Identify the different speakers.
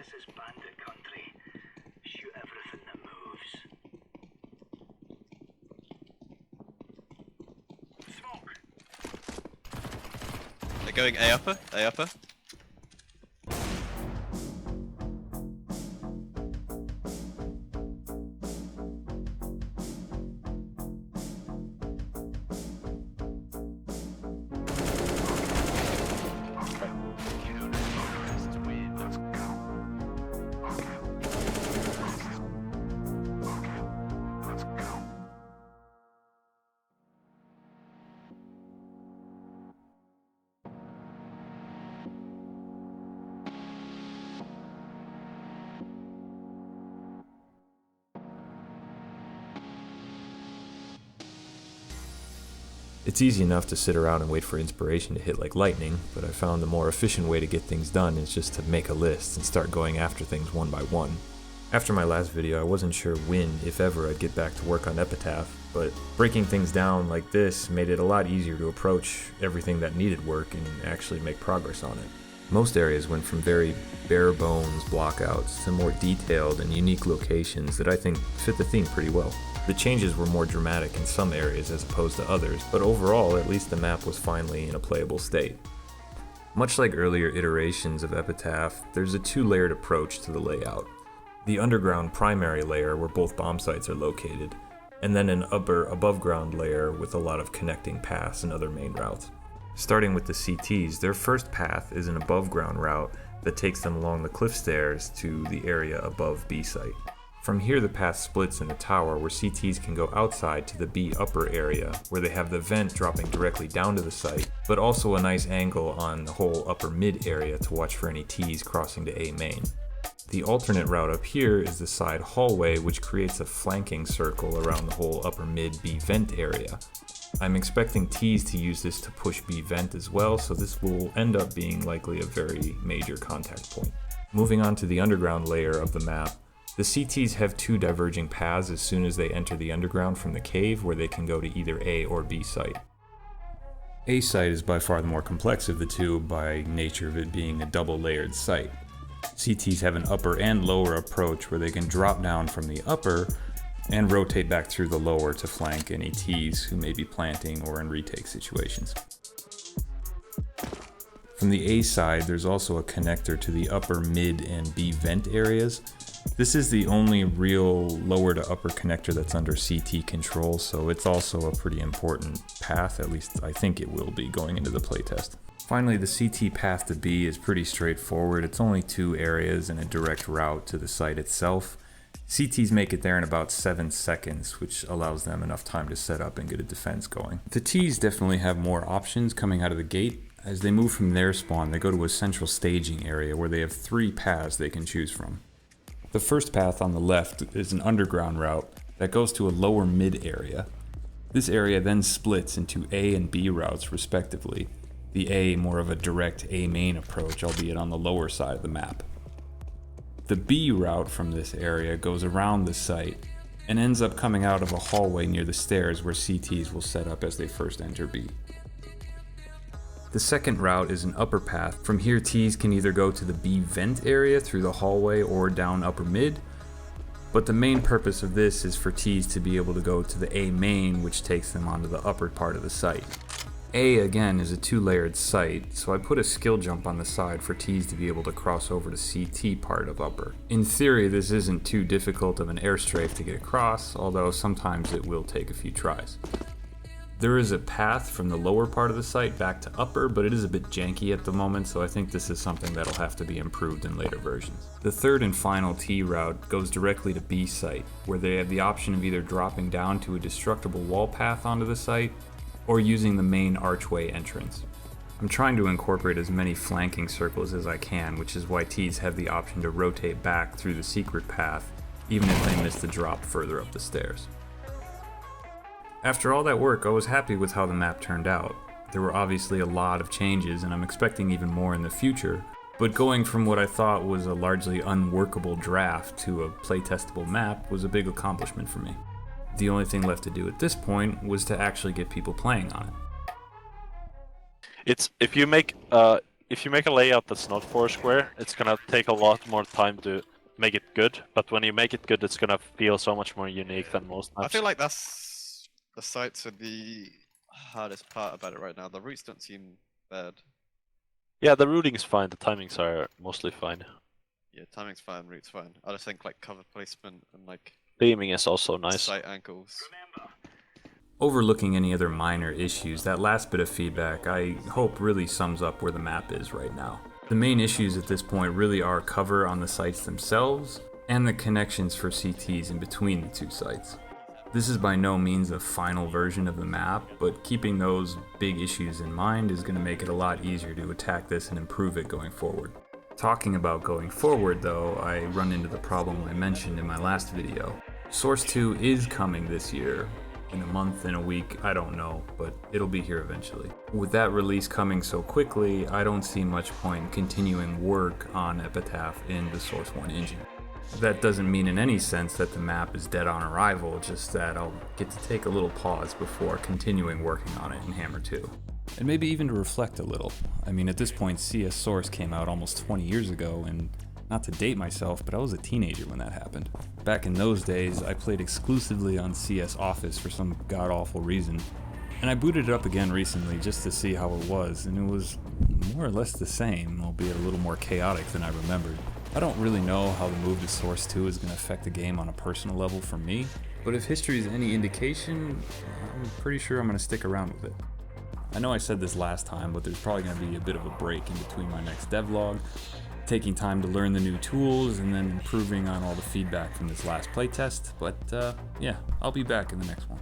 Speaker 1: This is bandit country. Shoot everything that moves. Smoke!
Speaker 2: They're going A upper, A upper.
Speaker 3: It's easy enough to sit around and wait for inspiration to hit like lightning, but I found the more efficient way to get things done is just to make a list and start going after things one by one. After my last video, I wasn't sure when, if ever, I'd get back to work on Epitaph, but breaking things down like this made it a lot easier to approach everything that needed work and actually make progress on it. Most areas went from very bare bones blockouts to more detailed and unique locations that I think fit the theme pretty well. The changes were more dramatic in some areas as opposed to others, but overall at least the map was finally in a playable state. Much like earlier iterations of Epitaph, there's a two-layered approach to the layout. The underground primary layer where both bomb sites are located, and then an upper above-ground layer with a lot of connecting paths and other main routes. Starting with the CTs, their first path is an above-ground route that takes them along the cliff stairs to the area above B site. From here the path splits in a tower where CTs can go outside to the B upper area where they have the vent dropping directly down to the site, but also a nice angle on the whole upper mid area to watch for any Ts crossing to A main. The alternate route up here is the side hallway, which creates a flanking circle around the whole upper mid B vent area. I'm expecting Ts to use this to push B vent as well, so this will end up being likely a very major contact point. Moving on to the underground layer of the map, the CTs have two diverging paths as soon as they enter the underground from the cave, where they can go to either A or B site. A site is by far the more complex of the two by nature of it being a double layered site. CTs have an upper and lower approach where they can drop down from the upper and rotate back through the lower to flank any Ts who may be planting or in retake situations. From the A side, there's also a connector to the upper mid and B vent areas. This is the only real lower to upper connector that's under CT control, so it's also a pretty important path, at least I think it will be going into the playtest. Finally, the CT path to B is pretty straightforward. It's only two areas and a direct route to the site itself. CTs make it there in about 7 seconds, which allows them enough time to set up and get a defense going. The Ts definitely have more options coming out of the gate. As they move from their spawn, they go to a central staging area where they have 3 paths they can choose from. The first path on the left is an underground route that goes to a lower mid area. This area then splits into A and B routes respectively. The A more of a direct A main approach, albeit on the lower side of the map. The B route from this area goes around the site and ends up coming out of a hallway near the stairs where CTs will set up as they first enter B. The second route is an upper path. From here, Ts can either go to the B vent area through the hallway or down upper mid, but the main purpose of this is for Ts to be able to go to the A main, which takes them onto the upper part of the site. A, again, is a 2-layered site, so I put a skill jump on the side for Ts to be able to cross over to CT part of upper. In theory, this isn't too difficult of an airstrafe to get across, although sometimes it will take a few tries. There is a path from the lower part of the site back to upper, but it is a bit janky at the moment, so I think this is something that'll have to be improved in later versions. The third and final T route goes directly to B site, where they have the option of either dropping down to a destructible wall path onto the site, or using the main archway entrance. I'm trying to incorporate as many flanking circles as I can, which is why Ts have the option to rotate back through the secret path, even if they miss the drop further up the stairs. After all that work, I was happy with how the map turned out. There were obviously a lot of changes, and I'm expecting even more in the future, but going from what I thought was a largely unworkable draft to a playtestable map was a big accomplishment for me. The only thing left to do at this point was to actually get people playing on it.
Speaker 2: It's if you make
Speaker 4: if you make a layout that's not Foursquare, it's gonna take a lot more time to make it good. But when you make it good, it's gonna feel so much more unique than most maps.
Speaker 2: I feel like that's the sites are the hardest part about it right now. The routes don't seem bad.
Speaker 4: Yeah, the routing is fine. The timings are mostly fine.
Speaker 2: Yeah, timing's fine, route's fine. I just think like cover placement and like
Speaker 4: Theming is also nice.
Speaker 2: site angles.
Speaker 3: Overlooking any other minor issues, that last bit of feedback I hope really sums up where the map is right now. The main issues at this point really are cover on the sites themselves and the connections for CTs in between the two sites. This is by no means a final version of the map, but keeping those big issues in mind is going to make it a lot easier to attack this and improve it going forward. Talking about going forward though, I run into the problem I mentioned in my last video. Source 2 is coming this year. In a month, in a week, I don't know, but it'll be here eventually. With that release coming so quickly, I don't see much point in continuing work on Epitaph in the Source 1 engine. That doesn't mean in any sense that the map is dead on arrival, just that I'll get to take a little pause before continuing working on it in Hammer 2. And maybe even to reflect a little. I mean, at this point, CS Source came out almost 20 years ago, and not to date myself, but I was a teenager when that happened. Back in those days, I played exclusively on CS Office for some god-awful reason, and I booted it up again recently just to see how it was, and it was more or less the same, albeit a little more chaotic than I remembered. I don't really know how the move to Source 2 is going to affect the game on a personal level for me, but if history is any indication, I'm pretty sure I'm going to stick around with it. I know I said this last time, but there's probably going to be a bit of a break in between my next devlog, taking time to learn the new tools and then improving on all the feedback from this last playtest, but yeah, I'll be back in the next one.